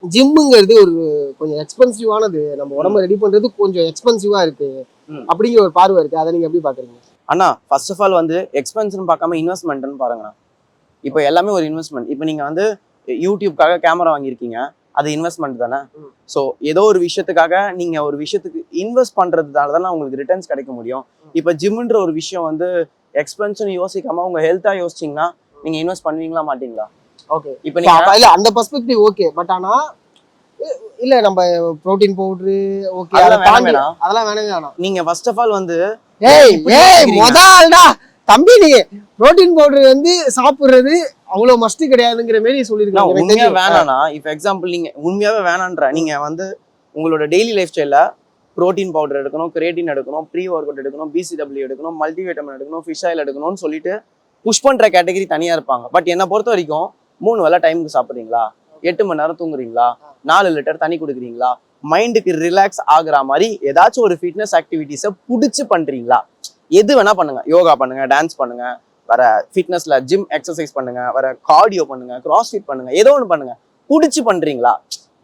ஜிம்முங்கிறது ஒரு கொஞ்சம் எக்ஸ்பென்சிவானது. நம்ம உடம்ப ரெடி பண்றது கொஞ்சம் எக்ஸ்பென்சிவா இருக்கு அப்படிங்கிற ஒரு பார்வை இருக்கு. அதை நீங்க எப்படி பாக்குறீங்க? அண்ணா ஃபர்ஸ்ட் ஆஃப் ஆல் வந்து எக்ஸ்பென்ஸ்னு பார்க்காம இன்வெஸ்ட்மெண்ட்னு பாருங்கண்ணா. இப்போ எல்லாமே ஒரு இன்வெஸ்ட்மெண்ட். இப்போ நீங்க வந்து யூடியூப்காக கேமரா வாங்கியிருக்கீங்க, அது இன்வெஸ்ட்மெண்ட் தானே. ஸோ ஏதோ ஒரு விஷயத்துக்காக நீங்க ஒரு விஷயத்துக்கு இன்வெஸ்ட் பண்றதுனால தானே உங்களுக்கு ரிட்டர்ன்ஸ் கிடைக்க முடியும். இப்போ ஜிம்ன்ற ஒரு விஷயம் வந்து எக்ஸ்பென்ஸ்னு யோசிக்காம உங்க ஹெல்த்தா யோசிச்சிங்கன்னா நீங்க இன்வெஸ்ட் பண்ணுவீங்களா மாட்டீங்களா? ஓகே, இப்போ நீங்க இல்ல அந்த பெர்ஸ்பெக்டிவ் ஓகே. பட் ஆனா இல்ல நம்ம புரோட்டீன் பவுடர் ஓகே, அதெல்லாம் வேணாம். அதெல்லாம் வேணவே வேணாம். நீங்க ஃபர்ஸ்ட் ஆஃப் ஆல் வந்து முதல்டா தம்பி, நீங்க புரோட்டீன் பவுடர் வந்து சாப்பிடுறது அவ்வளவு மஸ்ட் கிடையாதுங்கிற மாதிரி சொல்லிருக்காங்க. உண்மையா வேணானா, இப்போ எக்ஸாம்பிள் நீங்க உண்மையாவே வேணான்ற நீங்க வந்து உங்களோட டெய்லி லைஃப் ஸ்டைல்ல புரோட்டீன் பவுடர் எடுக்கணும், கிரியேட்டின் எடுக்கணும், ப்ரீ ஒர்க் அவுட் எடுக்கணும், பிசிடபிள்யூ எடுக்கணும், மல்டிவிட்டமின் எடுக்கணும், ஃபிஷ் ஆயில் எடுக்கணும்னு சொல்லிட்டு புஷ் பண்ற கேட்டகரி தனியா இருப்பாங்க. பட் என்னை பொறுத்த வரைக்கும் 3 வேளை டைமுக்கு சாப்பிட்றீங்களா, 8 மணி நேரம் தூங்குறீங்களா, 4 லிட்டர் தண்ணி குடிக்கிறீங்களா, மைண்டுக்கு ரிலாக்ஸ் ஆகுற மாதிரி ஏதாச்சும் ஒரு ஃபிட்னஸ் ஆக்டிவிட்டிஸை பிடிச்சி பண்றீங்களா? எது வேணா பண்ணுங்க, யோகா பண்ணுங்க, டான்ஸ் பண்ணுங்க, வர ஃபிட்னஸ்ல ஜிம் எக்ஸசைஸ் பண்ணுங்க, வர கார்டியோ பண்ணுங்க, கிராஸ்ஃபிட் பண்ணுங்க, ஏதோ ஒன்று பண்ணுங்க. பிடிச்சி பண்றீங்களா?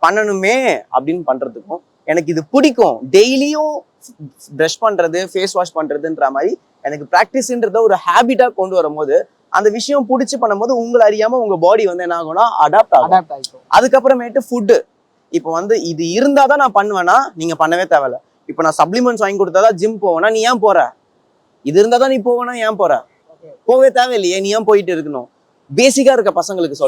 பண்ணணுமே அப்படின்னு பண்றதுக்கும் எனக்கு இது பிடிக்கும், டெய்லியும் ப்ரஷ் பண்றது, ஃபேஸ் வாஷ் பண்றதுன்ற மாதிரி எனக்கு ப்ராக்டிஸ்ன்றத ஒரு ஹேபிட்டா கொண்டு வரும்போது அந்த விஷயம் பிடிச்சி பண்ணும்போது உங்களை அறியாம உங்க பாடி வந்து என்ன ஆகும்னா அடாப்ட் ஆகும். அதுக்கப்புறமேட்டு ஃபுட்டு. இப்போ வந்து இது இருந்தாதான் நான் பண்ணுவேன்னா நீங்க பண்ணவே தேவையில்ல. இப்போ நான் சப்ளிமெண்ட்ஸ் வாங்கி கொடுத்தாதான் ஜிம் போவேன்னா நீ ஏன் போற? இது இருந்தாதான் நீ போவேன்னா ஏன் போற? போவே தேவையில்லையே, நீ ஏன் போயிட்டு இருக்கணும்? பேசிக்கா இருக்க பசங்களுக்கு சொல்ல